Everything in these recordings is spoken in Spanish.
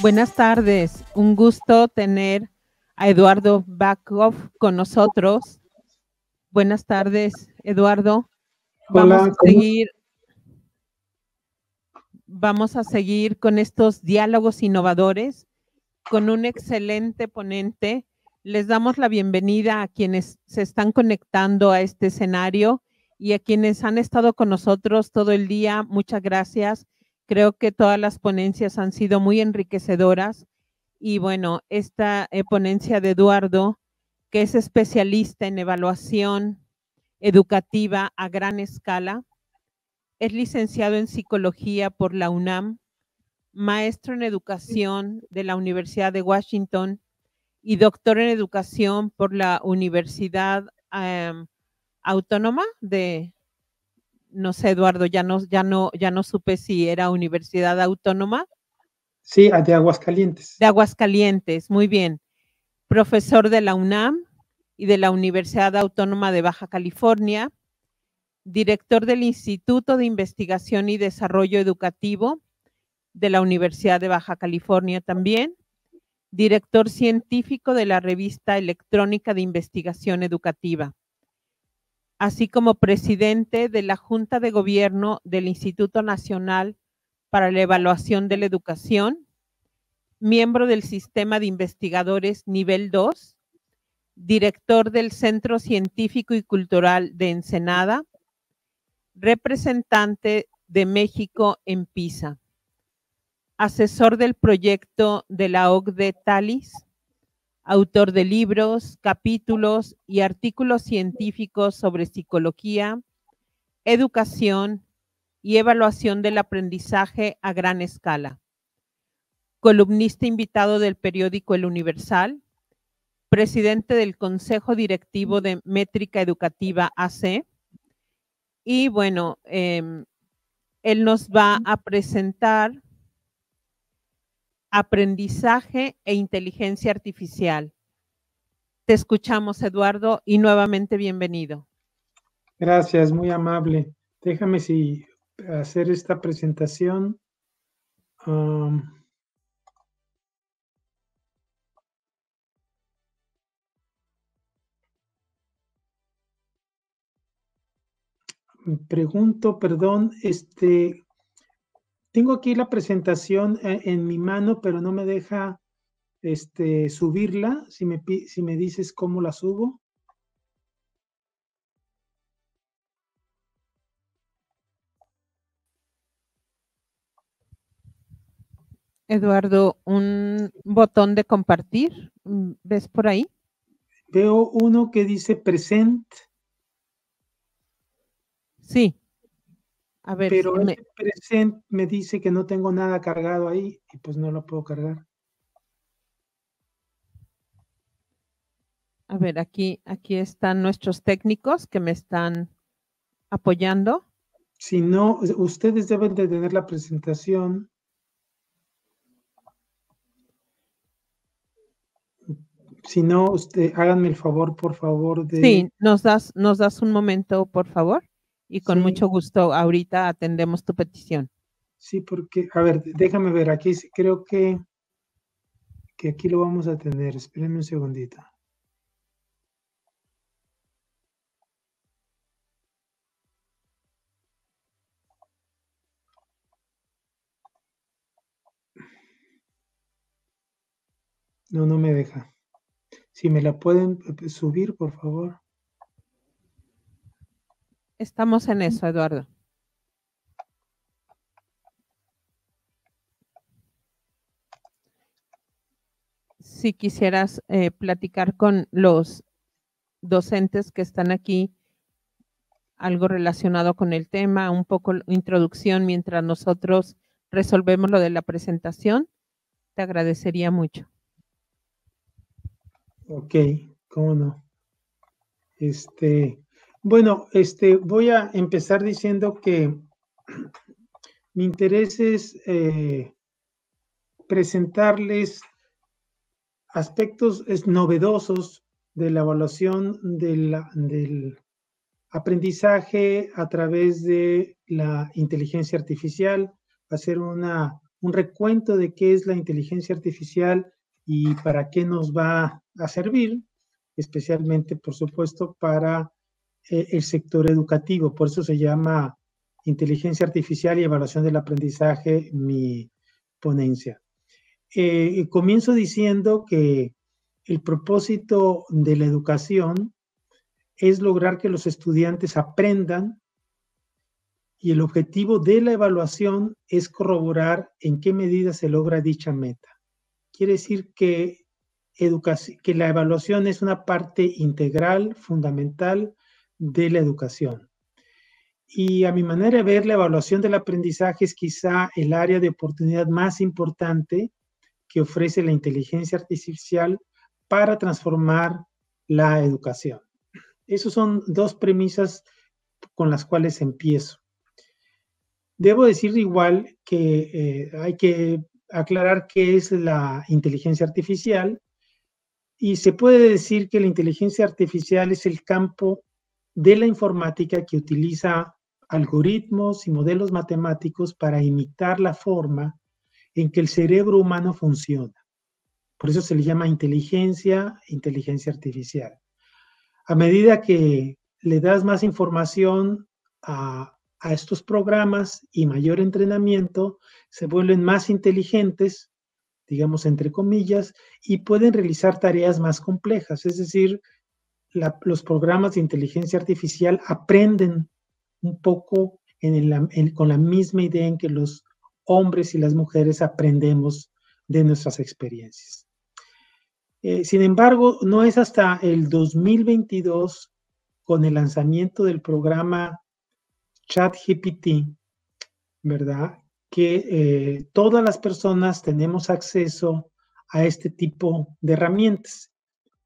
Buenas tardes, un gusto tener a Eduardo Bakov con nosotros. Buenas tardes, Eduardo. Hola, Vamos a seguir con estos diálogos innovadores con un excelente ponente. Les damos la bienvenida a quienes se están conectando a este escenario y a quienes han estado con nosotros todo el día. Muchas gracias. Creo que todas las ponencias han sido muy enriquecedoras. Y bueno, esta ponencia de Eduardo, que es especialista en evaluación educativa a gran escala, es licenciado en psicología por la UNAM, maestro en educación de la Universidad de Washington y doctor en educación por la Universidad Autónoma de, no sé, Eduardo, ya no supe si era Universidad Autónoma. Sí, de Aguascalientes. De Aguascalientes, muy bien. Profesor de la UNAM y de la Universidad Autónoma de Baja California, director del Instituto de Investigación y Desarrollo Educativo de la Universidad de Baja California también, director científico de la Revista Electrónica de Investigación Educativa, así como presidente de la Junta de Gobierno del Instituto Nacional para la Evaluación de la Educación, miembro del Sistema de Investigadores Nivel 2, director del Centro Científico y Cultural de Ensenada, representante de México en PISA, asesor del proyecto de la OCDE TALIS, autor de libros, capítulos y artículos científicos sobre psicología, educación y evaluación del aprendizaje a gran escala, columnista invitado del periódico El Universal, presidente del Consejo Directivo de Métrica Educativa AC, y bueno, él nos va a presentar aprendizaje e inteligencia artificial. Te escuchamos, Eduardo, y nuevamente bienvenido. Gracias, muy amable. Déjame hacer esta presentación. Pregunto, perdón, tengo aquí la presentación en mi mano, pero no me deja subirla. Si me dices cómo la subo. Eduardo, un botón de compartir, ¿ves por ahí? Veo uno que dice present. Sí. A ver, pero este present me dice que no tengo nada cargado ahí y pues no lo puedo cargar. A ver, aquí están nuestros técnicos que me están apoyando. Si no, ustedes deben de tener la presentación. Si no, háganme el favor, por favor, de... Sí, nos das un momento, por favor, y con sí, mucho gusto ahorita atendemos tu petición. Sí, porque, a ver, déjame ver, aquí creo que aquí lo vamos a tener. Espérenme un segundito. No me deja. Si me la pueden subir, por favor. Estamos en eso, Eduardo. Si quisieras platicar con los docentes que están aquí, algo relacionado con el tema, un poco introducción mientras nosotros resolvemos lo de la presentación, te agradecería mucho. Ok, cómo no. Bueno, voy a empezar diciendo que mi interés es presentarles aspectos novedosos de la evaluación del aprendizaje a través de la inteligencia artificial, hacer una un recuento de qué es la inteligencia artificial y para qué nos va a servir, especialmente, por supuesto, para el sector educativo. Por eso se llama Inteligencia Artificial y Evaluación del Aprendizaje, mi ponencia. Comienzo diciendo que el propósito de la educación es lograr que los estudiantes aprendan, y el objetivo de la evaluación es corroborar en qué medida se logra dicha meta. Quiere decir que la evaluación es una parte integral, fundamental de la educación. Y a mi manera de ver, la evaluación del aprendizaje es quizá el área de oportunidad más importante que ofrece la inteligencia artificial para transformar la educación. Esas son dos premisas con las cuales empiezo. Debo decir igual que hay que aclarar qué es la inteligencia artificial, y se puede decir que la inteligencia artificial es el campo de la informática que utiliza algoritmos y modelos matemáticos para imitar la forma en que el cerebro humano funciona. Por eso se le llama inteligencia artificial. A medida que le das más información a estos programas y mayor entrenamiento, se vuelven más inteligentes, digamos entre comillas, y pueden realizar tareas más complejas. Es decir, los programas de inteligencia artificial aprenden un poco con la misma idea en que los hombres y las mujeres aprendemos de nuestras experiencias. Sin embargo, no es hasta el 2022, con el lanzamiento del programa ChatGPT, ¿verdad?, que todas las personas tenemos acceso a este tipo de herramientas.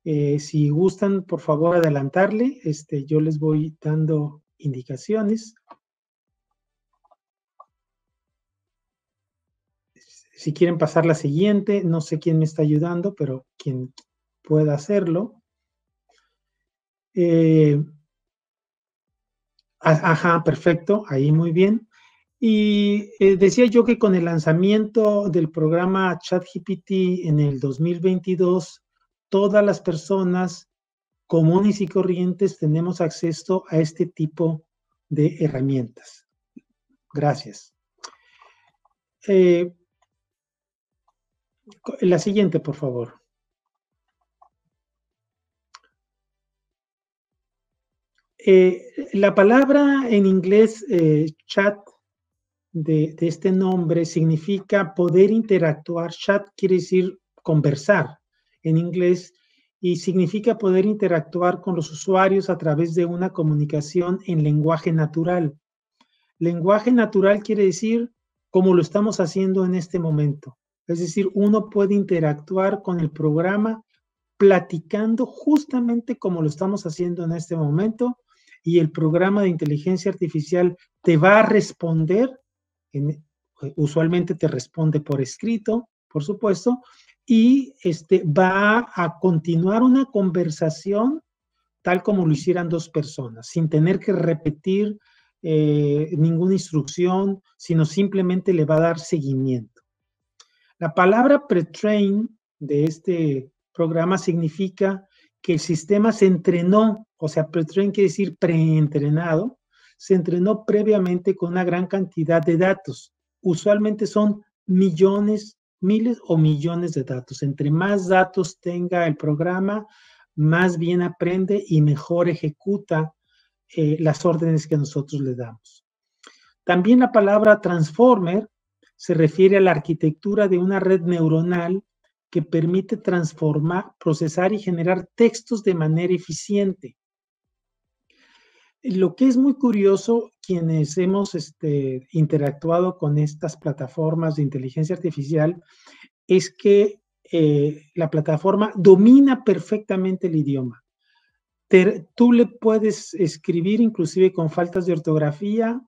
Si gustan, por favor, adelantarle, yo les voy dando indicaciones. Si quieren pasar la siguiente, no sé quién me está ayudando, pero quien pueda hacerlo. Ajá, perfecto, ahí muy bien. Y decía yo que con el lanzamiento del programa ChatGPT en el 2022, todas las personas comunes y corrientes tenemos acceso a este tipo de herramientas. Gracias. La siguiente, por favor. La palabra en inglés chat de este nombre significa poder interactuar. Chat quiere decir conversar en inglés, y significa poder interactuar con los usuarios a través de una comunicación en lenguaje natural. Lenguaje natural quiere decir como lo estamos haciendo en este momento. Es decir, uno puede interactuar con el programa platicando justamente como lo estamos haciendo en este momento, y el programa de inteligencia artificial te va a responder, usualmente te responde por escrito, por supuesto, y va a continuar una conversación tal como lo hicieran dos personas, sin tener que repetir ninguna instrucción, sino simplemente le va a dar seguimiento. La palabra pre-train de este programa significa que el sistema se entrenó, o sea, pre-train quiere decir preentrenado, se entrenó previamente con una gran cantidad de datos. Usualmente son millones, miles o millones de datos. Entre más datos tenga el programa, más bien aprende y mejor ejecuta las órdenes que nosotros le damos. También la palabra transformer se refiere a la arquitectura de una red neuronal que permite transformar, procesar y generar textos de manera eficiente. Lo que es muy curioso, quienes hemos interactuado con estas plataformas de inteligencia artificial, es que la plataforma domina perfectamente el idioma. Tú le puedes escribir inclusive con faltas de ortografía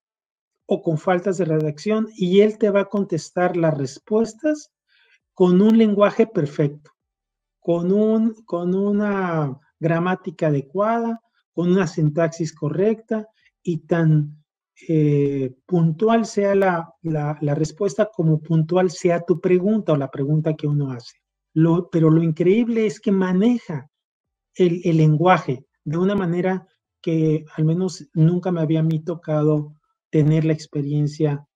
o con faltas de redacción, y él te va a contestar las respuestas con un lenguaje perfecto, con una gramática adecuada, con una sintaxis correcta, y tan puntual sea la respuesta, como puntual sea tu pregunta o la pregunta que uno hace. Pero lo increíble es que maneja el lenguaje de una manera que al menos nunca me había a mí tocado tener la experiencia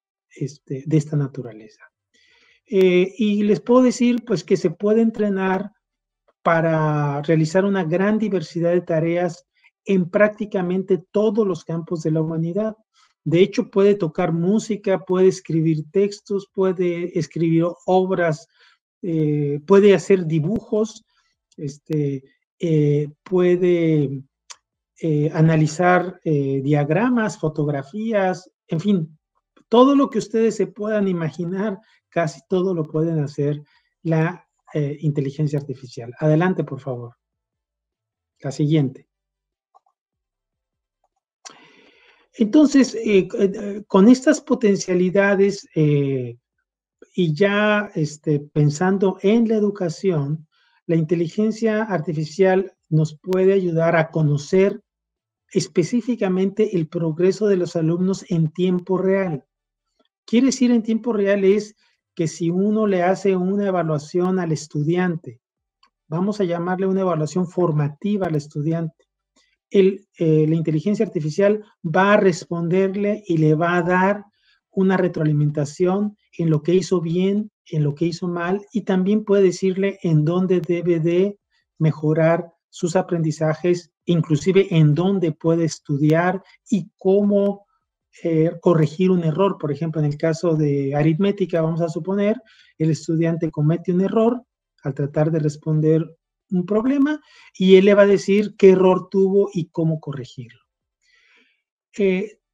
de esta naturaleza. Y les puedo decir pues que se puede entrenar para realizar una gran diversidad de tareas en prácticamente todos los campos de la humanidad. De hecho, puede tocar música, puede escribir textos, puede escribir obras, puede hacer dibujos, puede analizar diagramas, fotografías, en fin, todo lo que ustedes se puedan imaginar, casi todo lo pueden hacer la inteligencia artificial. Adelante, por favor. La siguiente. Entonces, con estas potencialidades y ya pensando en la educación, la inteligencia artificial nos puede ayudar a conocer específicamente el progreso de los alumnos en tiempo real. Quiere decir en tiempo real es que si uno le hace una evaluación al estudiante, vamos a llamarle una evaluación formativa al estudiante, la inteligencia artificial va a responderle y le va a dar una retroalimentación en lo que hizo bien, en lo que hizo mal, y también puede decirle en dónde debe de mejorar sus aprendizajes, inclusive en dónde puede estudiar y cómo corregir un error. Por ejemplo, en el caso de aritmética, vamos a suponer, el estudiante comete un error al tratar de responder un problema y él le va a decir qué error tuvo y cómo corregirlo.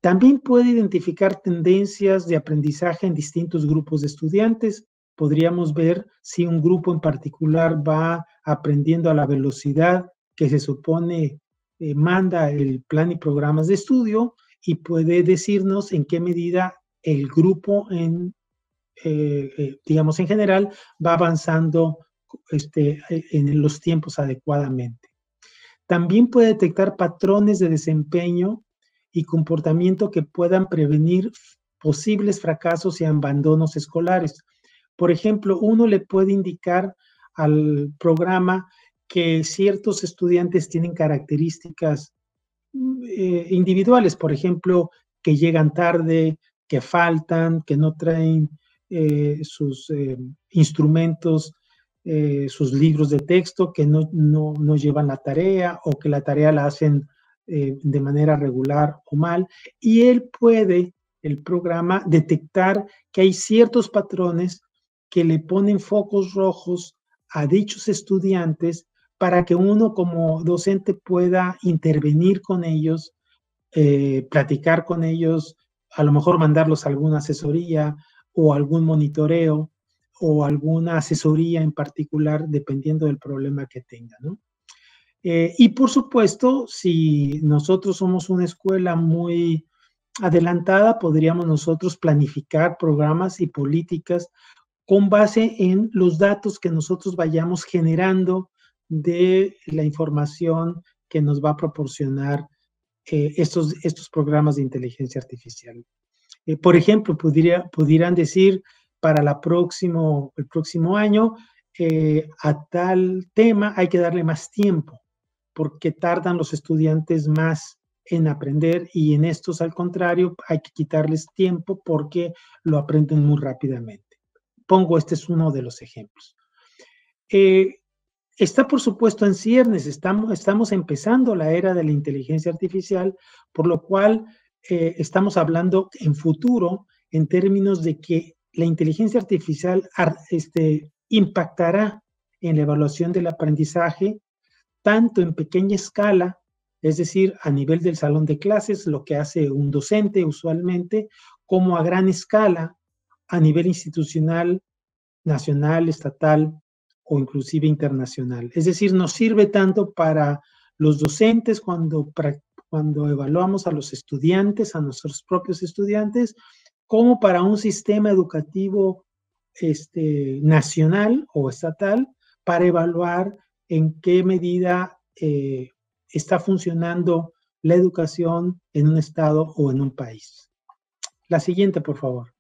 También puede identificar tendencias de aprendizaje en distintos grupos de estudiantes. Podríamos ver si un grupo en particular va aprendiendo a la velocidad que se supone manda el plan y programas de estudio, y puede decirnos en qué medida el grupo digamos en general, va avanzando en los tiempos adecuadamente. También puede detectar patrones de desempeño y comportamiento que puedan prevenir posibles fracasos y abandonos escolares. Por ejemplo, uno le puede indicar al programa que ciertos estudiantes tienen características individuales, por ejemplo, que llegan tarde, que faltan, que no traen sus instrumentos, sus libros de texto, que no llevan la tarea o que la tarea la hacen de manera regular o mal. Y él puede, el programa, detectar que hay ciertos patrones que le ponen focos rojos a dichos estudiantes para que uno como docente pueda intervenir con ellos, platicar con ellos, a lo mejor mandarlos a alguna asesoría o algún monitoreo o alguna asesoría en particular, dependiendo del problema que tengan, ¿no? Y por supuesto, si nosotros somos una escuela muy adelantada, podríamos nosotros planificar programas y políticas con base en los datos que nosotros vayamos generando de la información que nos va a proporcionar estos programas de inteligencia artificial. Por ejemplo, pudieran decir para el próximo año, a tal tema hay que darle más tiempo, porque tardan los estudiantes más en aprender, y en estos, al contrario, hay que quitarles tiempo porque lo aprenden muy rápidamente. Este es uno de los ejemplos. Está, por supuesto, en ciernes. Estamos empezando la era de la inteligencia artificial, por lo cual estamos hablando en futuro en términos de que la inteligencia artificial impactará en la evaluación del aprendizaje, tanto en pequeña escala, es decir, a nivel del salón de clases, lo que hace un docente usualmente, como a gran escala, a nivel institucional, nacional, estatal o inclusive internacional. Es decir, nos sirve tanto para los docentes cuando evaluamos a los estudiantes, a nuestros propios estudiantes, como para un sistema educativo nacional o estatal, para evaluar en qué medida está funcionando la educación en un estado o en un país. La siguiente, por favor.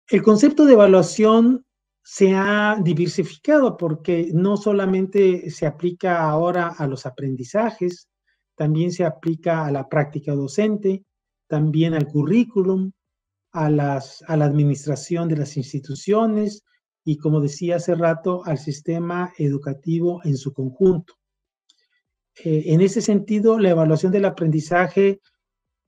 El concepto de evaluación se ha diversificado porque no solamente se aplica ahora a los aprendizajes, también se aplica a la práctica docente, también al currículum, a la administración de las instituciones y, como decía hace rato, al sistema educativo en su conjunto. En ese sentido, la evaluación del aprendizaje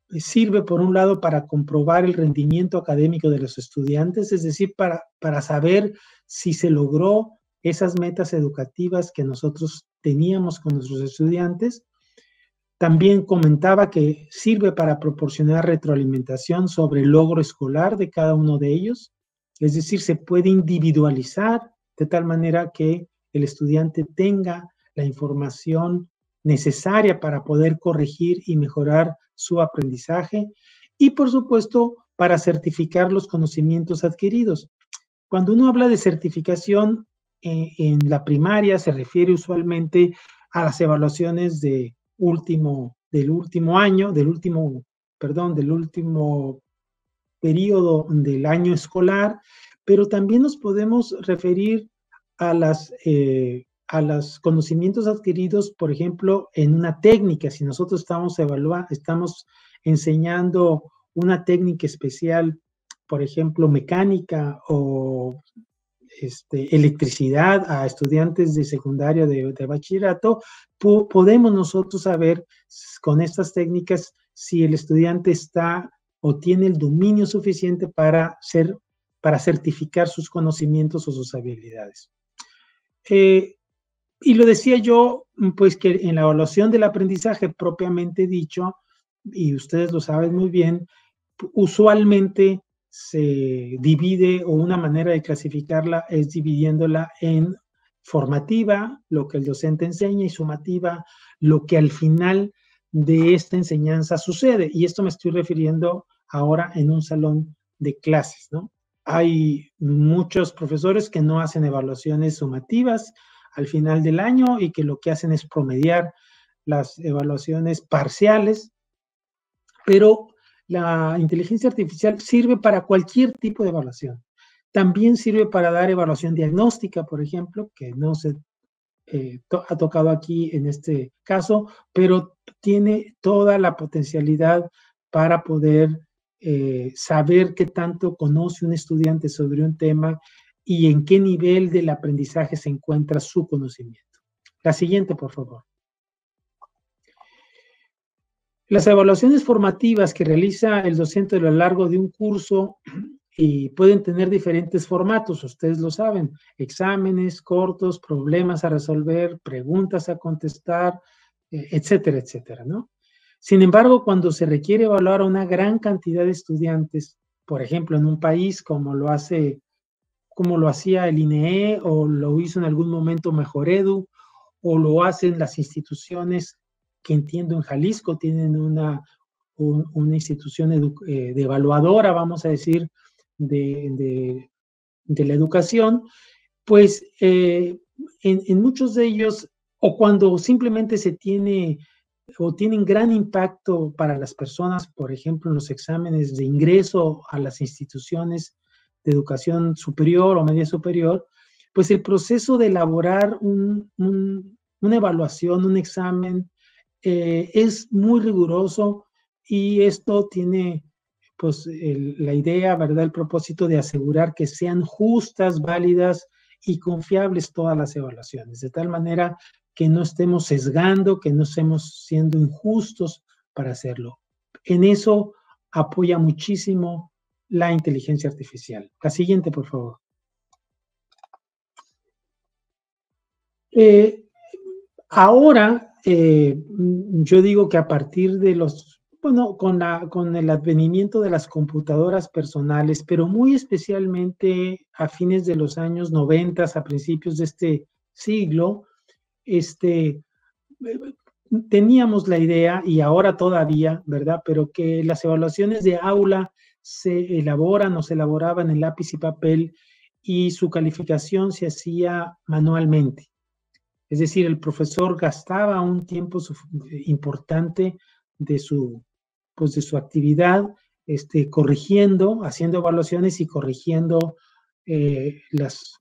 sirve, por un lado, para comprobar el rendimiento académico de los estudiantes, es decir, para saber si se logró esas metas educativas que nosotros teníamos con nuestros estudiantes. También comentaba que sirve para proporcionar retroalimentación sobre el logro escolar de cada uno de ellos, es decir, se puede individualizar de tal manera que el estudiante tenga la información necesaria para poder corregir y mejorar su aprendizaje y, por supuesto, para certificar los conocimientos adquiridos. Cuando uno habla de certificación en la primaria se refiere usualmente a las evaluaciones del último periodo del año escolar, pero también nos podemos referir a los conocimientos adquiridos, por ejemplo, en una técnica. Si nosotros estamos enseñando una técnica especial, por ejemplo, mecánica o electricidad a estudiantes de secundaria, de bachillerato, podemos nosotros saber con estas técnicas si el estudiante está o tiene el dominio suficiente para certificar sus conocimientos o sus habilidades. Y lo decía yo, pues que en la evaluación del aprendizaje propiamente dicho, y ustedes lo saben muy bien, usualmente se divide, o una manera de clasificarla es dividiéndola en formativa, lo que el docente enseña, y sumativa, lo que al final de esta enseñanza sucede. Y esto me estoy refiriendo ahora en un salón de clases, ¿no? Hay muchos profesores que no hacen evaluaciones sumativas al final del año y que lo que hacen es promediar las evaluaciones parciales, pero la inteligencia artificial sirve para cualquier tipo de evaluación. También sirve para dar evaluación diagnóstica, por ejemplo, que no se ha tocado aquí en este caso, pero tiene toda la potencialidad para poder saber qué tanto conoce un estudiante sobre un tema y en qué nivel del aprendizaje se encuentra su conocimiento. La siguiente, por favor. Las evaluaciones formativas que realiza el docente a lo largo de un curso y pueden tener diferentes formatos, ustedes lo saben, exámenes cortos, problemas a resolver, preguntas a contestar, etcétera, etcétera, ¿no? Sin embargo, cuando se requiere evaluar a una gran cantidad de estudiantes, por ejemplo, en un país como lo hacía el INEE o lo hizo en algún momento Mejoredu, o lo hacen las instituciones que entiendo en Jalisco tienen una institución de evaluadora, vamos a decir, de la educación, pues en muchos de ellos, o cuando simplemente se tiene o tienen gran impacto para las personas, por ejemplo, en los exámenes de ingreso a las instituciones de educación superior o media superior, pues el proceso de elaborar una evaluación, un examen, es muy riguroso, y esto tiene pues la idea, ¿verdad?, el propósito de asegurar que sean justas, válidas y confiables todas las evaluaciones, de tal manera que no estemos sesgando, que no estemos siendo injustos para hacerlo. En eso apoya muchísimo la inteligencia artificial. La siguiente, por favor. Ahora, yo digo que a partir de con el advenimiento de las computadoras personales, pero muy especialmente a fines de los años 90, a principios de este siglo, teníamos la idea, y ahora todavía, ¿verdad?, pero que las evaluaciones de aula se elaboraban en lápiz y papel, y su calificación se hacía manualmente. Es decir, el profesor gastaba un tiempo importante de su pues, de su actividad, corrigiendo, haciendo evaluaciones y corrigiendo las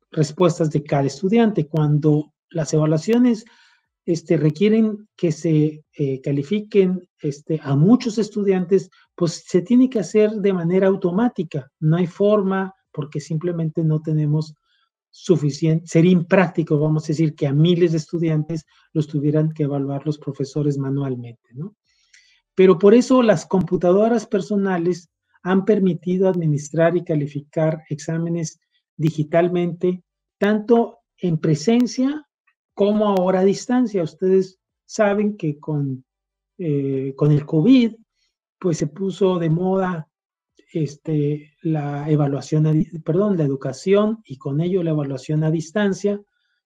respuestas de cada estudiante. Cuando las evaluaciones requieren que se califiquen a muchos estudiantes, pues se tiene que hacer de manera automática. No hay forma, porque simplemente no tenemos suficiente, sería impráctico, vamos a decir, que a miles de estudiantes los tuvieran que evaluar los profesores manualmente, ¿no? Pero por eso las computadoras personales han permitido administrar y calificar exámenes digitalmente, tanto en presencia como ahora a distancia. Ustedes saben que con el COVID, pues se puso de moda la educación y con ello la evaluación a distancia,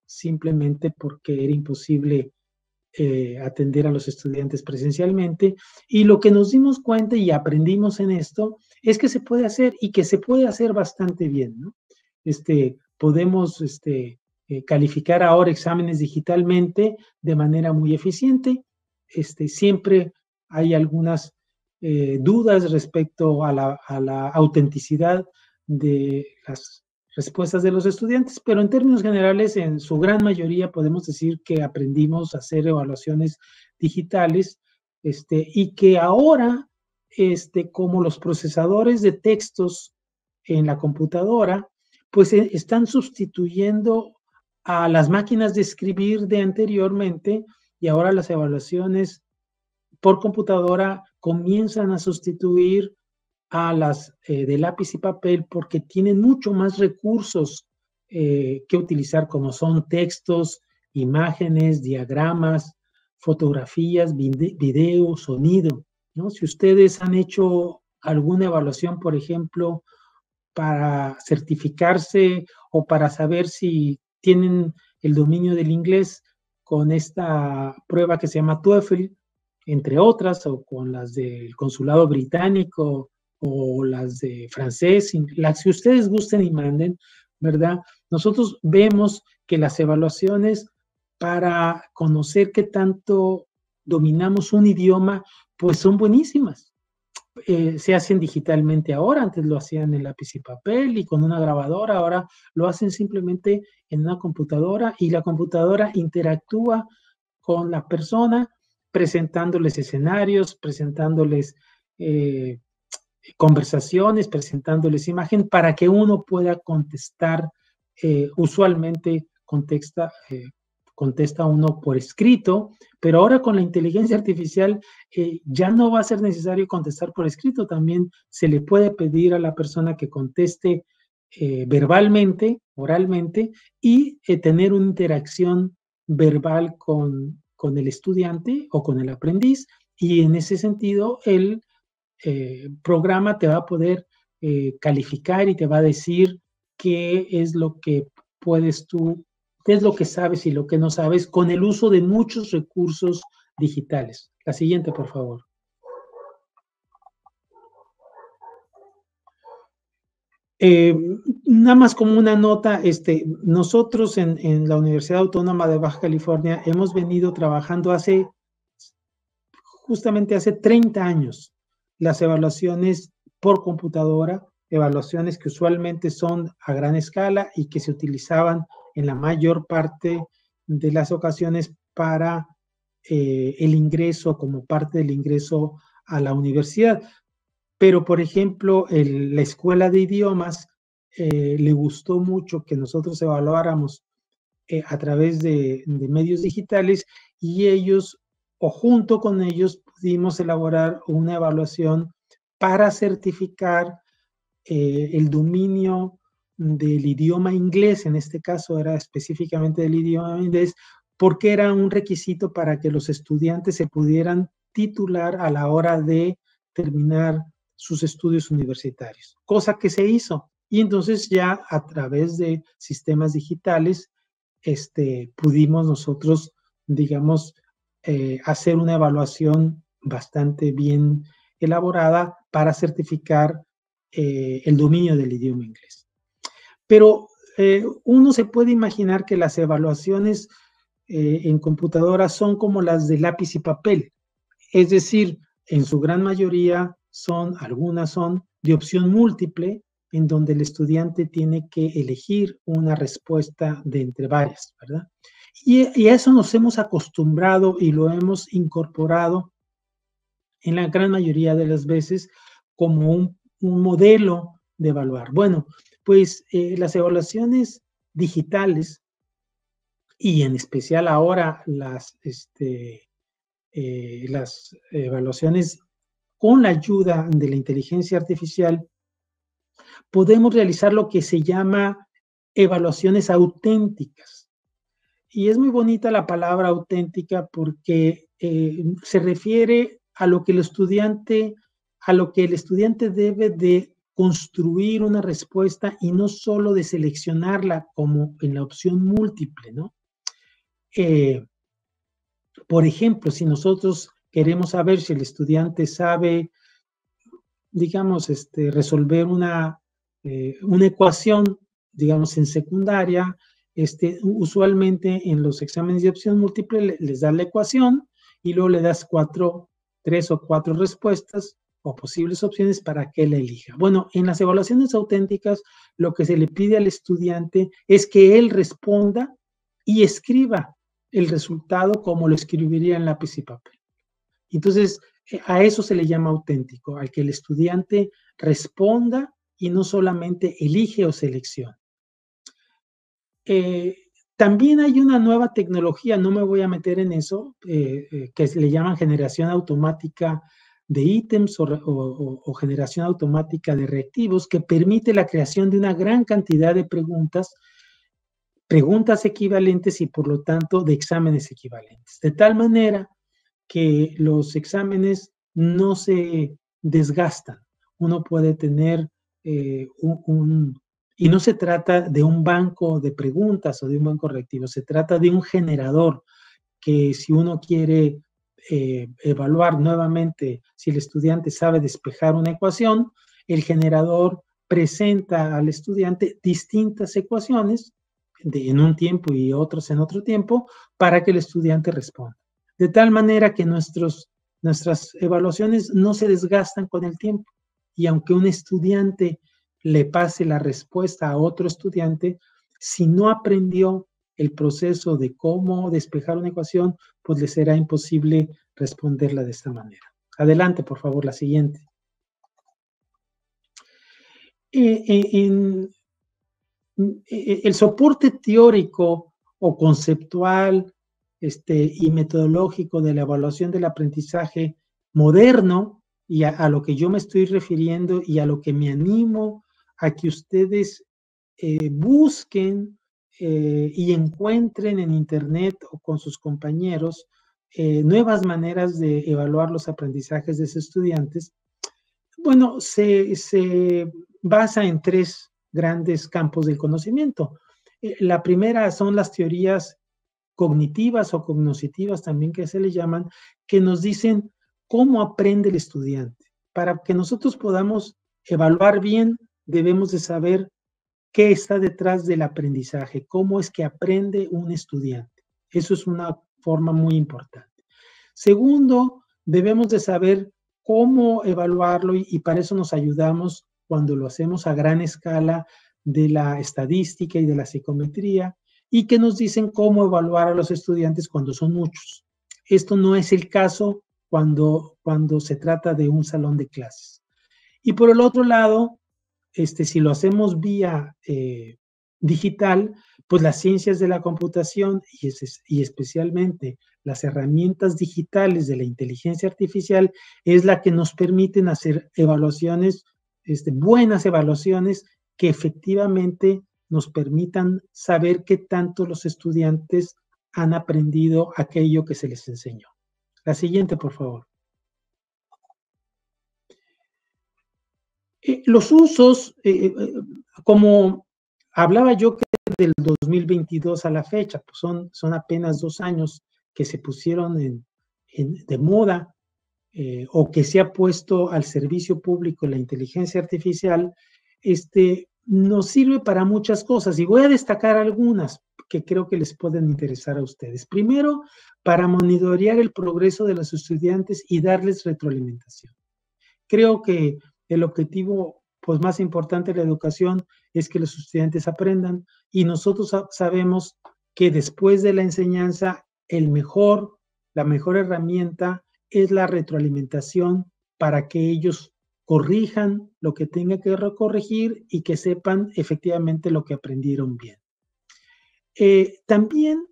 simplemente porque era imposible atender a los estudiantes presencialmente. Y lo que nos dimos cuenta y aprendimos en esto es que se puede hacer y que se puede hacer bastante bien, ¿no? Podemos calificar ahora exámenes digitalmente de manera muy eficiente. Siempre hay algunas dudas respecto a la autenticidad de las respuestas de los estudiantes, pero en términos generales, en su gran mayoría podemos decir que aprendimos a hacer evaluaciones digitales, y que ahora, como los procesadores de textos en la computadora, pues están sustituyendo a las máquinas de escribir de anteriormente, y ahora las evaluaciones por computadora comienzan a sustituir a las de lápiz y papel, porque tienen mucho más recursos que utilizar, como son textos, imágenes, diagramas, fotografías, video, sonido, ¿no? Si ustedes han hecho alguna evaluación, por ejemplo, para certificarse o para saber si tienen el dominio del inglés con esta prueba que se llama TOEFL, entre otras, o con las del consulado británico o las de francés, las que ustedes gusten y manden, ¿verdad? Nosotros vemos que las evaluaciones para conocer qué tanto dominamos un idioma, pues son buenísimas. Se hacen digitalmente ahora, antes lo hacían en lápiz y papel y con una grabadora, ahora lo hacen simplemente en una computadora, y la computadora interactúa con la persona presentándoles escenarios, presentándoles conversaciones, presentándoles imagen para que uno pueda contestar. Usualmente contesta uno por escrito, pero ahora con la inteligencia artificial ya no va a ser necesario contestar por escrito. También se le puede pedir a la persona que conteste verbalmente, oralmente, y tener una interacción verbal con el estudiante o con el aprendiz, y en ese sentido el programa te va a poder calificar y te va a decir qué es lo que puedes tú, qué es lo que sabes y lo que no sabes, con el uso de muchos recursos digitales. La siguiente, por favor. Nada más como una nota, nosotros en la Universidad Autónoma de Baja California hemos venido trabajando justamente hace 30 años las evaluaciones por computadora, evaluaciones que usualmente son a gran escala y que se utilizaban en la mayor parte de las ocasiones para el ingreso, como parte del ingreso a la universidad. Pero, por ejemplo, la escuela de idiomas le gustó mucho que nosotros evaluáramos a través de medios digitales, y ellos, o junto con ellos, pudimos elaborar una evaluación para certificar el dominio del idioma inglés. En este caso era específicamente del idioma inglés, porque era un requisito para que los estudiantes se pudieran titular a la hora de terminar sus estudios universitarios, cosa que se hizo. Y entonces ya a través de sistemas digitales pudimos nosotros, digamos, hacer una evaluación bastante bien elaborada para certificar el dominio del idioma inglés. Pero uno se puede imaginar que las evaluaciones en computadora son como las de lápiz y papel. Es decir, en su gran mayoría algunas son de opción múltiple, en donde el estudiante tiene que elegir una respuesta de entre varias, ¿verdad? Y a eso nos hemos acostumbrado y lo hemos incorporado en la gran mayoría de las veces como un modelo de evaluar. Bueno, pues las evaluaciones digitales y en especial ahora las evaluaciones con la ayuda de la inteligencia artificial, podemos realizar lo que se llama evaluaciones auténticas. Y es muy bonita la palabra auténtica porque se refiere a lo que el estudiante debe de construir una respuesta y no solo de seleccionarla como en la opción múltiple, ¿no? Por ejemplo, si nosotros queremos saber si el estudiante sabe, digamos, resolver una ecuación, digamos, en secundaria, usualmente en los exámenes de opción múltiple les das la ecuación y luego le das 3 o 4 respuestas o posibles opciones para que la elija. Bueno, en las evaluaciones auténticas, lo que se le pide al estudiante es que él responda y escriba el resultado como lo escribiría en lápiz y papel. Entonces, a eso se le llama auténtico, al que el estudiante responda y no solamente elige o selecciona. También hay una nueva tecnología, no me voy a meter en eso, que le llaman generación automática de ítems o generación automática de reactivos, que permite la creación de una gran cantidad de preguntas equivalentes y por lo tanto de exámenes equivalentes. De tal manera que los exámenes no se desgastan. Uno puede tener y no se trata de un banco de preguntas o de un banco reactivo, se trata de un generador que si uno quiere evaluar nuevamente si el estudiante sabe despejar una ecuación, el generador presenta al estudiante distintas ecuaciones en un tiempo y otros en otro tiempo para que el estudiante responda. De tal manera que nuestras evaluaciones no se desgastan con el tiempo. Y aunque un estudiante le pase la respuesta a otro estudiante, si no aprendió el proceso de cómo despejar una ecuación, pues le será imposible responderla de esta manera. Adelante, por favor, la siguiente. El soporte teórico o conceptual y metodológico de la evaluación del aprendizaje moderno y a lo que yo me estoy refiriendo y a lo que me animo a que ustedes busquen y encuentren en internet o con sus compañeros nuevas maneras de evaluar los aprendizajes de sus estudiantes. Bueno, se basa en 3 grandes campos del conocimiento. La primera son las teorías cognitivas o cognoscitivas también que se le llaman, que nos dicen cómo aprende el estudiante. Para que nosotros podamos evaluar bien, debemos de saber qué está detrás del aprendizaje, cómo es que aprende un estudiante. Eso es una forma muy importante. Segundo, debemos de saber cómo evaluarlo y para eso nos ayudamos cuando lo hacemos a gran escala de la estadística y de la psicometría, y que nos dicen cómo evaluar a los estudiantes cuando son muchos. Esto no es el caso cuando se trata de un salón de clases. Y por el otro lado, si lo hacemos vía digital, pues las ciencias de la computación y especialmente las herramientas digitales de la inteligencia artificial es la que nos permiten hacer evaluaciones, buenas evaluaciones que efectivamente nos permitan saber qué tanto los estudiantes han aprendido aquello que se les enseñó. La siguiente, por favor. Los usos, como hablaba yo que del 2022 a la fecha, pues son apenas 2 años que se pusieron de moda o que se ha puesto al servicio público la inteligencia artificial, nos sirve para muchas cosas y voy a destacar algunas. que creo que les pueden interesar a ustedes. Primero, para monitorear el progreso de los estudiantes y darles retroalimentación. Creo que el objetivo pues, más importante de la educación es que los estudiantes aprendan, y nosotros sabemos que después de la enseñanza, la mejor herramienta es la retroalimentación para que ellos corrijan lo que tenga que corregir y que sepan efectivamente lo que aprendieron bien. También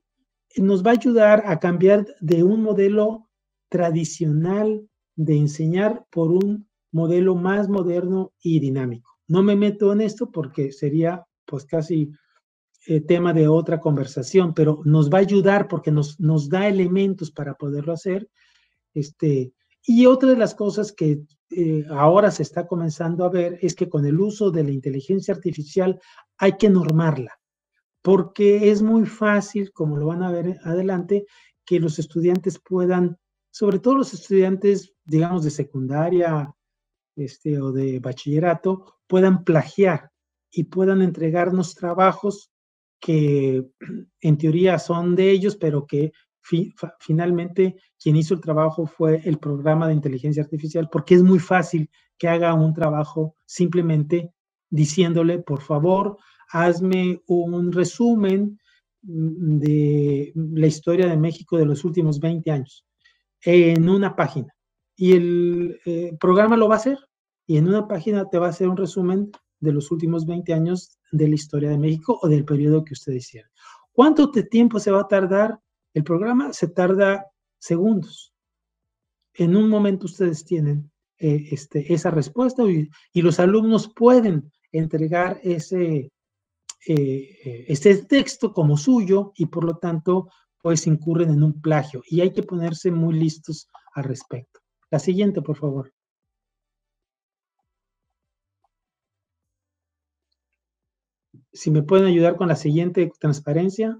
nos va a ayudar a cambiar de un modelo tradicional de enseñar por un modelo más moderno y dinámico. No me meto en esto porque sería pues casi tema de otra conversación, pero nos va a ayudar porque nos da elementos para poderlo hacer. Y otra de las cosas que ahora se está comenzando a ver es que con el uso de la inteligencia artificial hay que normarla, porque es muy fácil, como lo van a ver adelante, que los estudiantes puedan, sobre todo los estudiantes, digamos, de secundaria o de bachillerato, puedan plagiar y puedan entregarnos trabajos que en teoría son de ellos, pero que finalmente quien hizo el trabajo fue el programa de inteligencia artificial, porque es muy fácil que haga un trabajo simplemente diciéndole, por favor, hazme un resumen de la historia de México de los últimos 20 años en una página. Y el programa lo va a hacer, y en una página te va a hacer un resumen de los últimos 20 años de la historia de México o del periodo que ustedes hicieron. ¿Cuánto tiempo se va a tardar? El programa se tarda segundos. En un momento ustedes tienen esa respuesta y los alumnos pueden entregar este texto como suyo, y por lo tanto pues incurren en un plagio, y hay que ponerse muy listos al respecto. La siguiente, por favor. Si me pueden ayudar con la siguiente, transparencia.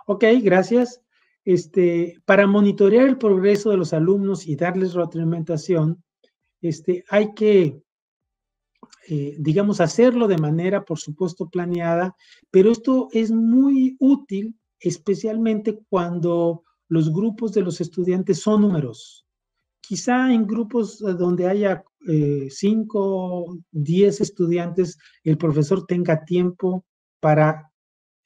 Ok, gracias. Para monitorear el progreso de los alumnos y darles retroalimentación, hay que, digamos, hacerlo de manera, por supuesto, planeada, pero esto es muy útil, especialmente cuando los grupos de los estudiantes son numerosos. Quizá en grupos donde haya 5, 10 estudiantes, el profesor tenga tiempo para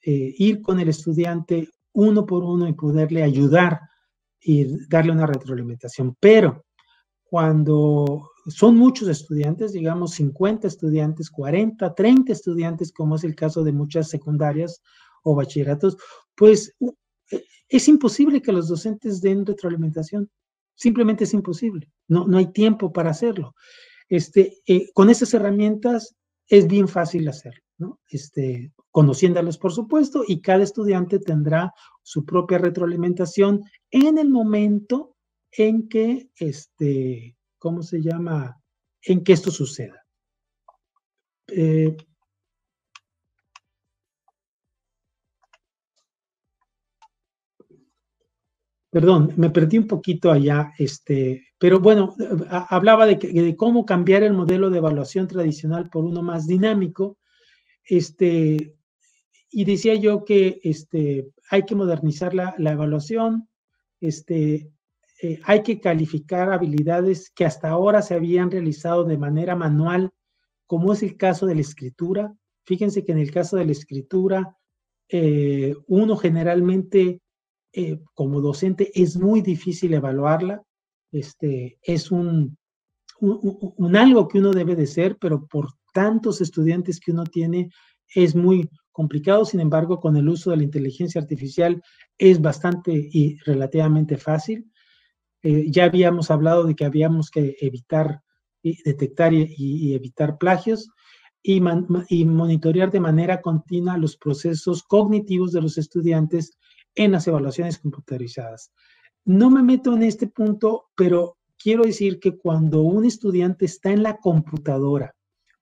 ir con el estudiante uno por uno y poderle ayudar y darle una retroalimentación. Pero cuando son muchos estudiantes, digamos 50 estudiantes, 40, 30 estudiantes, como es el caso de muchas secundarias o bachilleratos, pues es imposible que los docentes den retroalimentación. Simplemente es imposible. No hay tiempo para hacerlo. Con esas herramientas es bien fácil hacerlo, ¿no? Conociéndolos, por supuesto, y cada estudiante tendrá su propia retroalimentación en el momento en que, ¿cómo se llama? En que esto suceda. Perdón, me perdí un poquito allá, pero bueno, hablaba de cómo cambiar el modelo de evaluación tradicional por uno más dinámico, y decía yo que hay que modernizar la evaluación, hay que calificar habilidades que hasta ahora se habían realizado de manera manual, como es el caso de la escritura. Fíjense que en el caso de la escritura, uno generalmente, como docente, es muy difícil evaluarla. Es un algo que uno debe de ser, pero por tantos estudiantes que uno tiene, es muy complicado. Sin embargo, con el uso de la inteligencia artificial es bastante y relativamente fácil. Ya habíamos hablado de que habíamos que evitar, detectar y evitar plagios, y monitorear de manera continua los procesos cognitivos de los estudiantes en las evaluaciones computarizadas. No me meto en este punto, pero quiero decir que cuando un estudiante está en la computadora,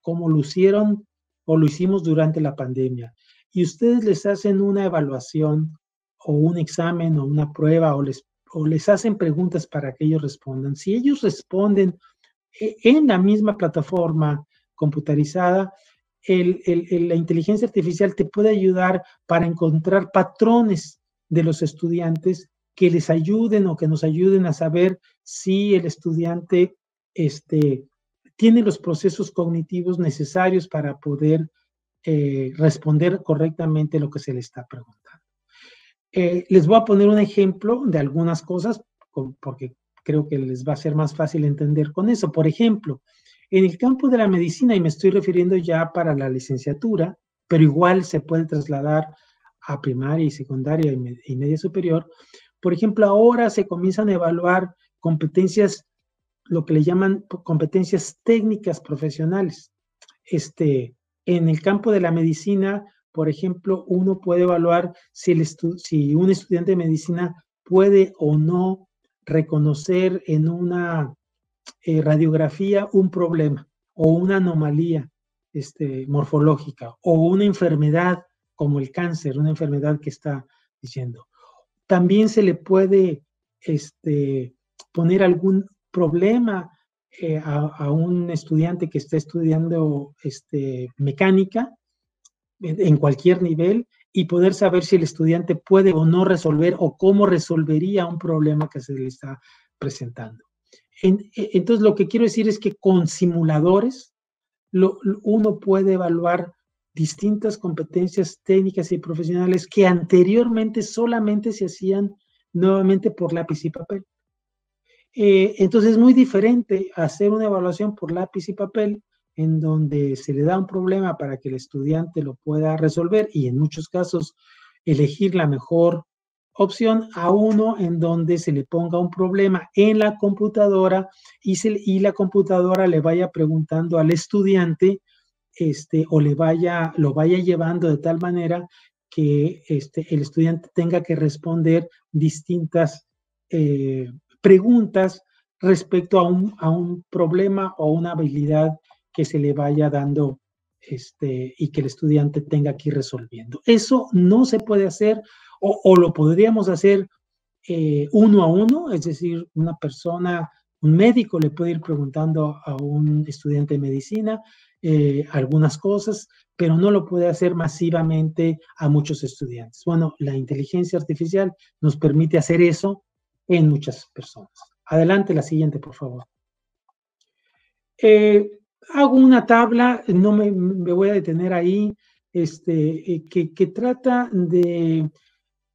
como lo hicieron o lo hicimos durante la pandemia, y ustedes les hacen una evaluación o un examen o una prueba o les hacen preguntas para que ellos respondan, si ellos responden en la misma plataforma computarizada, la inteligencia artificial te puede ayudar para encontrar patrones de los estudiantes que les ayuden o que nos ayuden a saber si el estudiante tiene los procesos cognitivos necesarios para poder responder correctamente lo que se le está preguntando. Les voy a poner un ejemplo de algunas cosas porque creo que les va a ser más fácil entender con eso. Por ejemplo, en el campo de la medicina, y me estoy refiriendo ya para la licenciatura, pero igual se puede trasladar a primaria y secundaria y media superior. Por ejemplo, ahora se comienzan a evaluar competencias, lo que le llaman competencias técnicas profesionales. En el campo de la medicina, por ejemplo, uno puede evaluar si un estudiante de medicina puede o no reconocer en una radiografía un problema o una anomalía morfológica o una enfermedad como el cáncer, una enfermedad que está diciendo. También se le puede poner algún problema a un estudiante que está estudiando mecánica en cualquier nivel y poder saber si el estudiante puede o no resolver o cómo resolvería un problema que se le está presentando. Entonces, lo que quiero decir es que con simuladores uno puede evaluar distintas competencias técnicas y profesionales que anteriormente solamente se hacían nuevamente por lápiz y papel. Entonces es muy diferente hacer una evaluación por lápiz y papel en donde se le da un problema para que el estudiante lo pueda resolver y en muchos casos elegir la mejor opción, a uno en donde se le ponga un problema en la computadora y la computadora le vaya preguntando al estudiante o lo vaya llevando de tal manera que el estudiante tenga que responder distintas preguntas respecto a un problema o una habilidad que se le vaya dando y que el estudiante tenga que ir resolviendo. Eso no se puede hacer o lo podríamos hacer uno a uno, es decir, un médico le puede ir preguntando a un estudiante de medicina algunas cosas, pero no lo puede hacer masivamente a muchos estudiantes. Bueno, la inteligencia artificial nos permite hacer eso en muchas personas. Adelante, la siguiente, por favor. Hago una tabla, no me voy a detener ahí, que trata de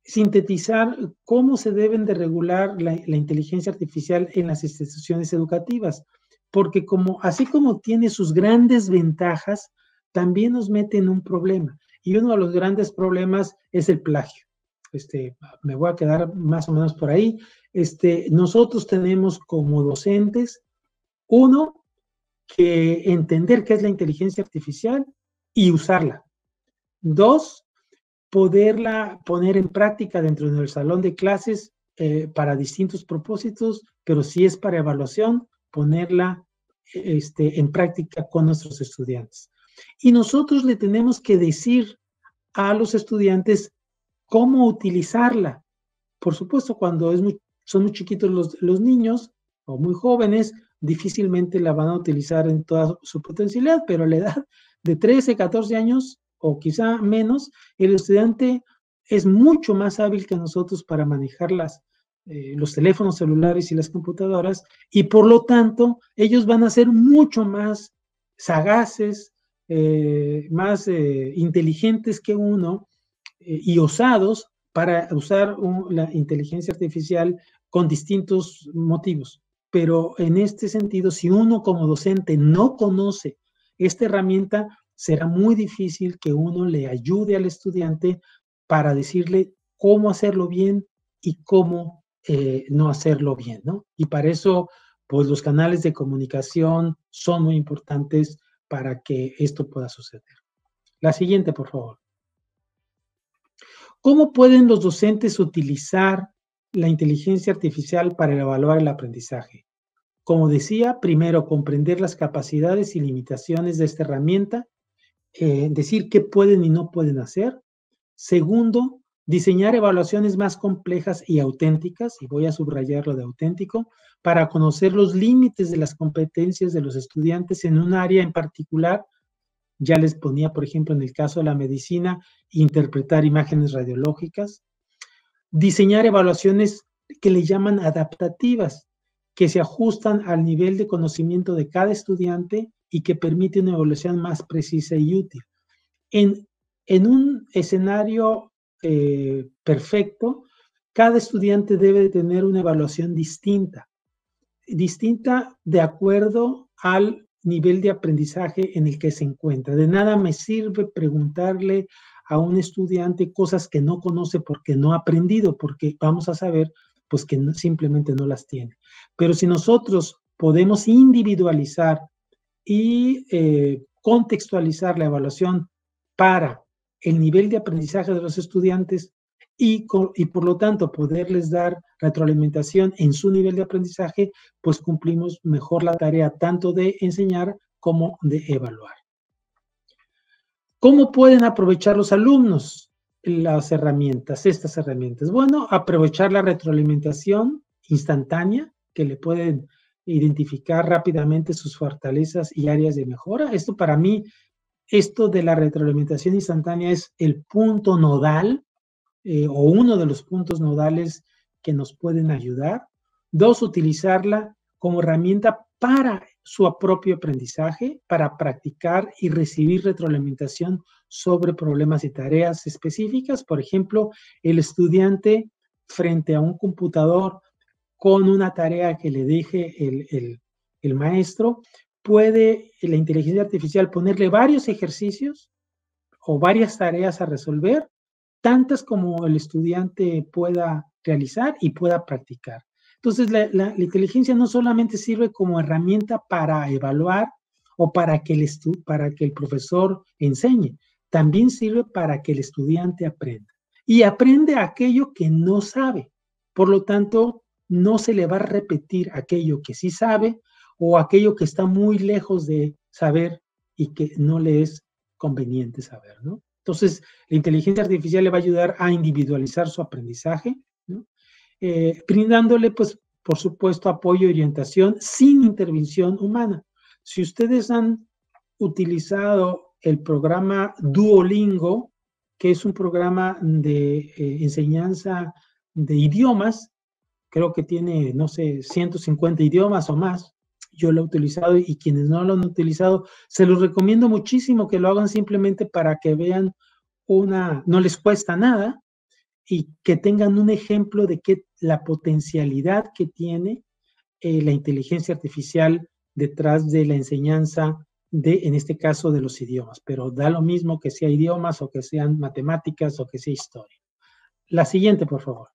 sintetizar cómo se deben de regular la inteligencia artificial en las instituciones educativas, porque así como tiene sus grandes ventajas, también nos mete en un problema, y uno de los grandes problemas es el plagio. Me voy a quedar más o menos por ahí. Nosotros tenemos como docentes, uno, que entender qué es la inteligencia artificial y usarla. Dos, poderla poner en práctica dentro del salón de clases para distintos propósitos, pero si es para evaluación, ponerla en práctica con nuestros estudiantes. Y nosotros le tenemos que decir a los estudiantes cómo utilizarla. Por supuesto, cuando son muy chiquitos los niños o muy jóvenes, difícilmente la van a utilizar en toda su potencialidad, pero a la edad de 13, 14 años o quizá menos, el estudiante es mucho más hábil que nosotros para manejar los teléfonos celulares y las computadoras, y por lo tanto ellos van a ser mucho más sagaces, más inteligentes que uno y osados para usar la inteligencia artificial con distintos motivos. Pero en este sentido, si uno como docente no conoce esta herramienta, será muy difícil que uno le ayude al estudiante para decirle cómo hacerlo bien y cómo no hacerlo bien, ¿no? Y para eso, pues los canales de comunicación son muy importantes para que esto pueda suceder. La siguiente, por favor. ¿Cómo pueden los docentes utilizar la inteligencia artificial para evaluar el aprendizaje? Como decía, primero, comprender las capacidades y limitaciones de esta herramienta, decir qué pueden y no pueden hacer. Segundo, diseñar evaluaciones más complejas y auténticas, y voy a subrayar lo de auténtico, para conocer los límites de las competencias de los estudiantes en un área en particular Ya les ponía, por ejemplo, en el caso de la medicina, interpretar imágenes radiológicas, diseñar evaluaciones que le llaman adaptativas, que se ajustan al nivel de conocimiento de cada estudiante y que permiten una evaluación más precisa y útil. En un escenario perfecto, cada estudiante debe de tener una evaluación distinta de acuerdo al nivel de aprendizaje en el que se encuentra. De nada me sirve preguntarle a un estudiante cosas que no conoce porque no ha aprendido, porque vamos a saber pues que simplemente no las tiene. Pero si nosotros podemos individualizar y contextualizar la evaluación para el nivel de aprendizaje de los estudiantes y por lo tanto poderles dar retroalimentación en su nivel de aprendizaje, pues cumplimos mejor la tarea tanto de enseñar como de evaluar. ¿Cómo pueden aprovechar los alumnos estas herramientas? Bueno, aprovechar la retroalimentación instantánea, que le pueden identificar rápidamente sus fortalezas y áreas de mejora. Esto para mí, esto de la retroalimentación instantánea es el punto nodal o uno de los puntos nodales que nos pueden ayudar. 2, utilizarla como herramienta para su propio aprendizaje, para practicar y recibir retroalimentación sobre problemas y tareas específicas. Por ejemplo, el estudiante frente a un computador con una tarea que le deje el maestro, puede la inteligencia artificial ponerle varios ejercicios o varias tareas a resolver, tantas como el estudiante pueda realizar y pueda practicar. Entonces, la inteligencia no solamente sirve como herramienta para evaluar o para que el profesor enseñe, también sirve para que el estudiante aprenda. Y aprende aquello que no sabe. Por lo tanto, no se le va a repetir aquello que sí sabe o aquello que está muy lejos de saber y que no le es conveniente saber, ¿no? Entonces, la inteligencia artificial le va a ayudar a individualizar su aprendizaje, ¿no? Brindándole, pues, por supuesto, apoyo y orientación sin intervención humana. Si ustedes han utilizado el programa Duolingo, que es un programa de enseñanza de idiomas, creo que tiene, no sé, 150 idiomas o más. Yo lo he utilizado y quienes no lo han utilizado, se los recomiendo muchísimo que lo hagan simplemente para que vean no les cuesta nada y que tengan un ejemplo de la potencialidad que tiene la inteligencia artificial detrás de la enseñanza en este caso, de los idiomas. Pero da lo mismo que sea idiomas o que sean matemáticas o que sea historia. La siguiente, por favor.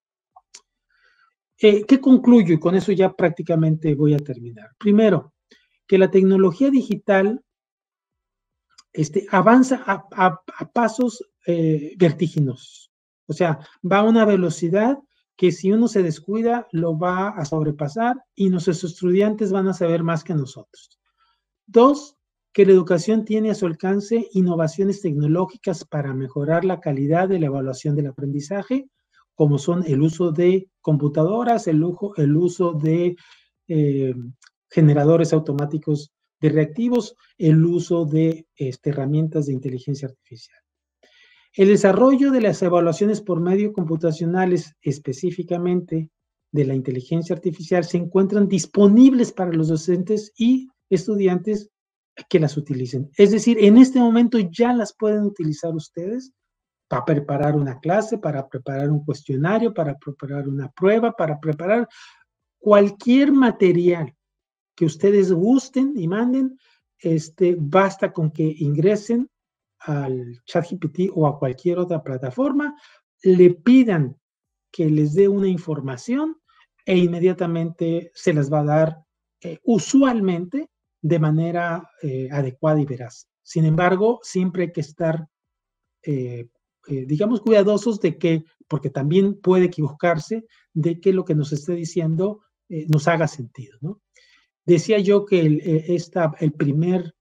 ¿Qué concluyo? Y con eso ya prácticamente voy a terminar. Primero, que la tecnología digital avanza a pasos vertiginosos. O sea, va a una velocidad que si uno se descuida, lo va a sobrepasar y nuestros estudiantes van a saber más que nosotros. 2, que la educación tiene a su alcance innovaciones tecnológicas para mejorar la calidad de la evaluación del aprendizaje, como son el uso de computadoras, el uso de generadores automáticos de reactivos, el uso de herramientas de inteligencia artificial. El desarrollo de las evaluaciones por medio computacionales, específicamente de la inteligencia artificial, se encuentran disponibles para los docentes y estudiantes que las utilicen. Es decir, en este momento ya las pueden utilizar ustedes para preparar una clase, para preparar un cuestionario, para preparar una prueba, para preparar cualquier material que ustedes gusten y manden. Basta con que ingresen al ChatGPT o a cualquier otra plataforma, le pidan que les dé una información e inmediatamente se las va a dar usualmente de manera adecuada y veraz. Sin embargo, siempre hay que estar, digamos, cuidadosos de que, porque también puede equivocarse, de que lo que nos esté diciendo nos haga sentido, ¿no? Decía yo que el primer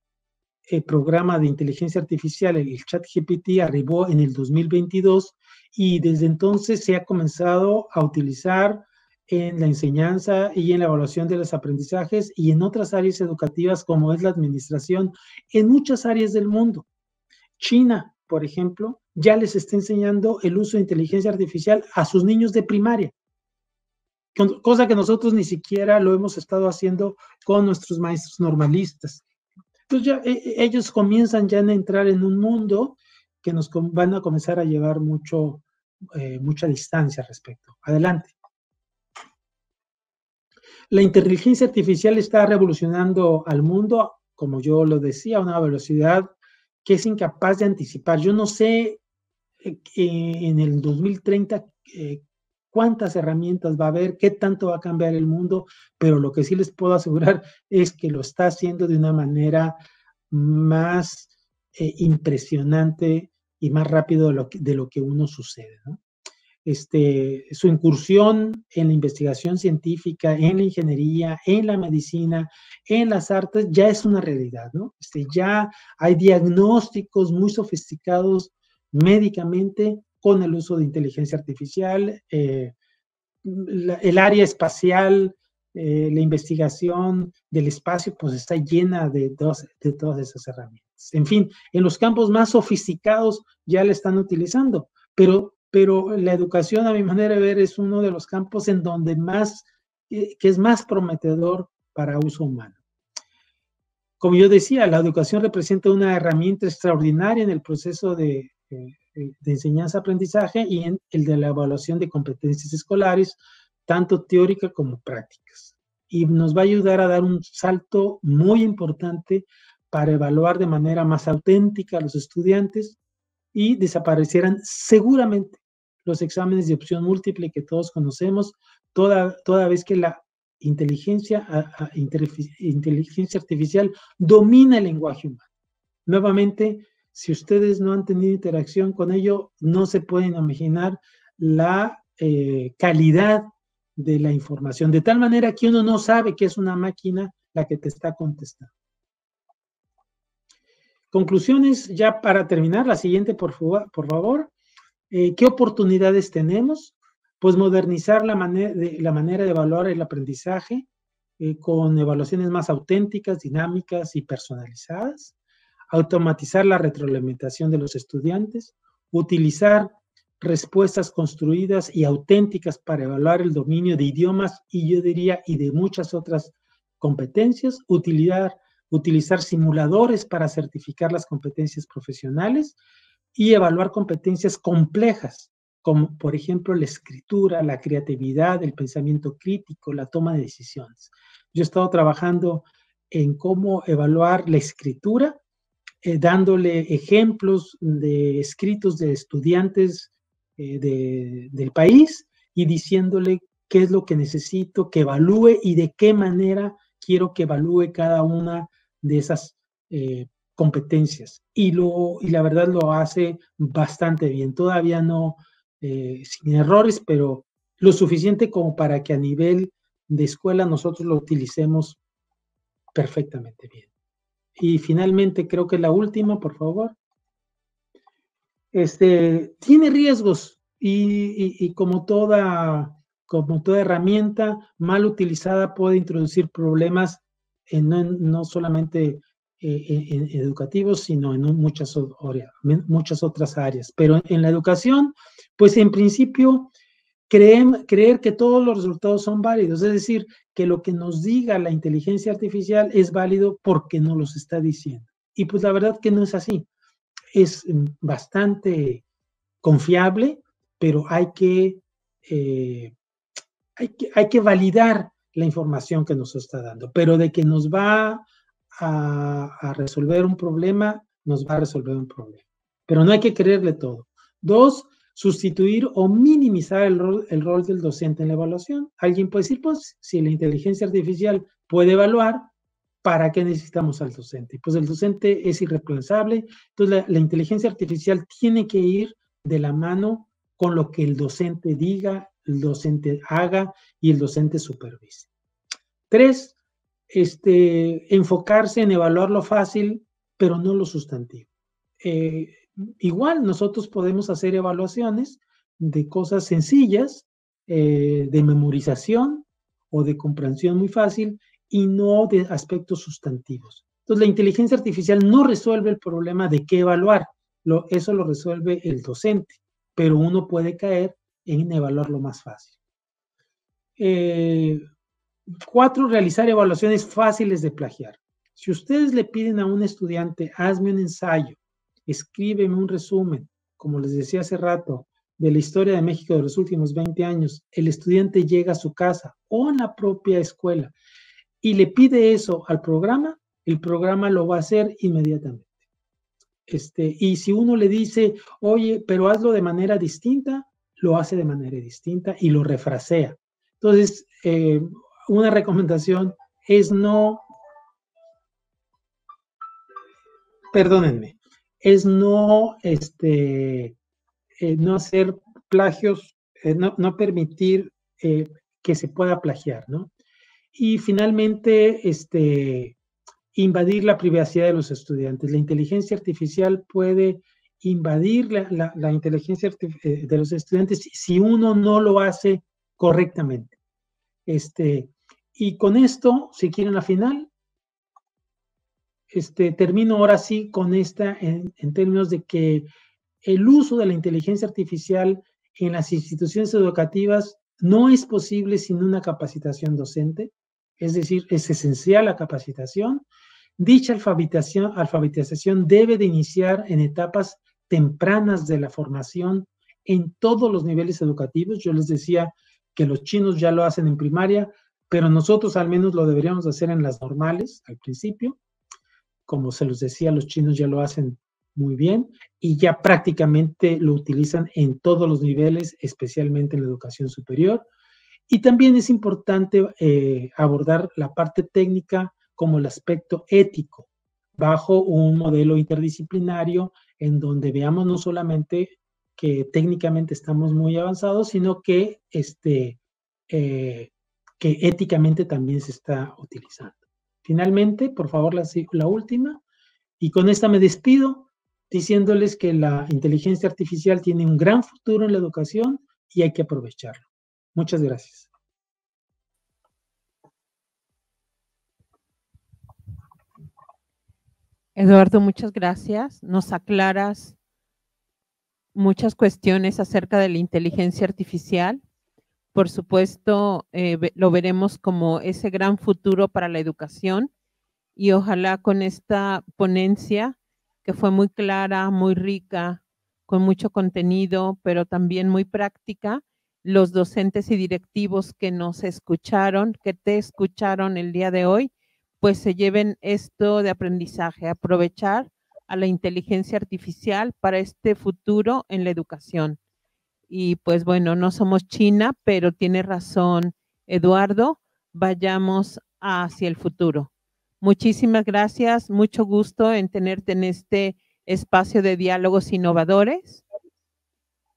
programa de inteligencia artificial, el ChatGPT, arribó en el 2022 y desde entonces se ha comenzado a utilizar en la enseñanza y en la evaluación de los aprendizajes y en otras áreas educativas como es la administración, en muchas áreas del mundo. China, por ejemplo, ya les está enseñando el uso de inteligencia artificial a sus niños de primaria, cosa que nosotros ni siquiera lo hemos estado haciendo con nuestros maestros normalistas. Entonces ya ellos comienzan ya a entrar en un mundo que nos van a comenzar a llevar mucha distancia al respecto. Adelante. La inteligencia artificial está revolucionando al mundo, como yo lo decía, a una velocidad que es incapaz de anticipar. Yo no sé en el 2030 cuántas herramientas va a haber, qué tanto va a cambiar el mundo, pero lo que sí les puedo asegurar es que lo está haciendo de una manera más impresionante y más rápido de lo que uno sucede, ¿no? Su incursión en la investigación científica, en la ingeniería, en la medicina, en las artes, ya es una realidad, ¿no? Ya hay diagnósticos muy sofisticados médicamente con el uso de inteligencia artificial, el área espacial, la investigación del espacio, pues está llena de todas esas herramientas. En fin, en los campos más sofisticados ya la están utilizando, pero la educación, a mi manera de ver, es uno de los campos en donde que es más prometedor para uso humano. Como yo decía, la educación representa una herramienta extraordinaria en el proceso de enseñanza-aprendizaje y en el de la evaluación de competencias escolares, tanto teóricas como prácticas. Y nos va a ayudar a dar un salto muy importante para evaluar de manera más auténtica a los estudiantes y desaparecerán seguramente los exámenes de opción múltiple que todos conocemos, toda vez que la inteligencia artificial domina el lenguaje humano. Nuevamente, si ustedes no han tenido interacción con ello, no se pueden imaginar la calidad de la información, de tal manera que uno no sabe que es una máquina la que te está contestando. Conclusiones, ya para terminar, la siguiente, por favor. ¿Qué oportunidades tenemos? Pues modernizar la manera de evaluar el aprendizaje con evaluaciones más auténticas, dinámicas y personalizadas. Automatizar la retroalimentación de los estudiantes. Utilizar respuestas construidas y auténticas para evaluar el dominio de idiomas y yo diría y de muchas otras competencias. Utilizar simuladores para certificar las competencias profesionales y evaluar competencias complejas, como por ejemplo la escritura, la creatividad, el pensamiento crítico, la toma de decisiones. Yo he estado trabajando en cómo evaluar la escritura, dándole ejemplos de escritos de estudiantes del país y diciéndole qué es lo que necesito que evalúe y de qué manera quiero que evalúe cada una de esas competencias. Y la verdad lo hace bastante bien. Todavía no sin errores, pero lo suficiente como para que a nivel de escuela nosotros lo utilicemos perfectamente bien. Y finalmente, creo que la última, por favor. Tiene riesgos y como toda herramienta mal utilizada puede introducir problemas no solamente en educativos, sino en muchas otras áreas. Pero en la educación, pues en principio creer que todos los resultados son válidos, es decir, que lo que nos diga la inteligencia artificial es válido porque nos los está diciendo. Y pues la verdad que no es así. Es bastante confiable, pero hay que validar la información que nos está dando. Pero de que nos va a resolver un problema, nos va a resolver un problema. Pero no hay que creerle todo. 2, sustituir o minimizar el rol del docente en la evaluación. Alguien puede decir, pues, si la inteligencia artificial puede evaluar, ¿para qué necesitamos al docente? Pues el docente es irreemplazable, entonces la inteligencia artificial tiene que ir de la mano con lo que el docente diga, el docente haga y el docente supervise. 3, enfocarse en evaluar lo fácil, pero no lo sustantivo. Igual nosotros podemos hacer evaluaciones de cosas sencillas, de memorización o de comprensión muy fácil y no de aspectos sustantivos. Entonces, la inteligencia artificial no resuelve el problema de qué evaluar, eso lo resuelve el docente, pero uno puede caer en evaluarlo más fácil. 4, realizar evaluaciones fáciles de plagiar. Si ustedes le piden a un estudiante, hazme un ensayo, escríbeme un resumen, como les decía hace rato, de la historia de México de los últimos 20 años, el estudiante llega a su casa o en la propia escuela y le pide eso al programa, el programa lo va a hacer inmediatamente. Y si uno le dice, oye, pero hazlo de manera distinta, lo hace de manera distinta y lo refrasea. Entonces, una recomendación es no, perdónenme, es no, no hacer plagios, no permitir que se pueda plagiar, ¿no? Y finalmente, invadir la privacidad de los estudiantes. La inteligencia artificial puede invadir la inteligencia de los estudiantes si uno no lo hace correctamente. Y con esto, si quieren la final, termino ahora sí con esta en términos de que el uso de la inteligencia artificial en las instituciones educativas no es posible sin una capacitación docente, es decir, es esencial la capacitación. Dicha alfabetización debe de iniciar en etapas tempranas de la formación en todos los niveles educativos. Yo les decía que los chinos ya lo hacen en primaria, pero nosotros al menos lo deberíamos hacer en las normales al principio. Como se los decía, los chinos ya lo hacen muy bien y ya prácticamente lo utilizan en todos los niveles, especialmente en la educación superior. Y también es importante abordar la parte técnica como el aspecto ético, bajo un modelo interdisciplinario en donde veamos no solamente que técnicamente estamos muy avanzados, sino que éticamente también se está utilizando. Finalmente, por favor, la última, y con esta me despido diciéndoles que la inteligencia artificial tiene un gran futuro en la educación y hay que aprovecharlo. Muchas gracias. Eduardo, muchas gracias. Nos aclaras muchas cuestiones acerca de la inteligencia artificial. Por supuesto, lo veremos como ese gran futuro para la educación y ojalá con esta ponencia que fue muy clara, muy rica, con mucho contenido, pero también muy práctica, los docentes y directivos que nos escucharon, que te escucharon el día de hoy, pues se lleven esto de aprendizaje, aprovechar a la inteligencia artificial para este futuro en la educación. Y pues bueno, no somos China, pero tiene razón Eduardo, vayamos hacia el futuro. Muchísimas gracias, mucho gusto en tenerte en este espacio de diálogos innovadores.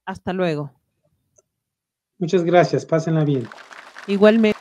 Hasta luego. Muchas gracias, pásenla bien. Igualmente.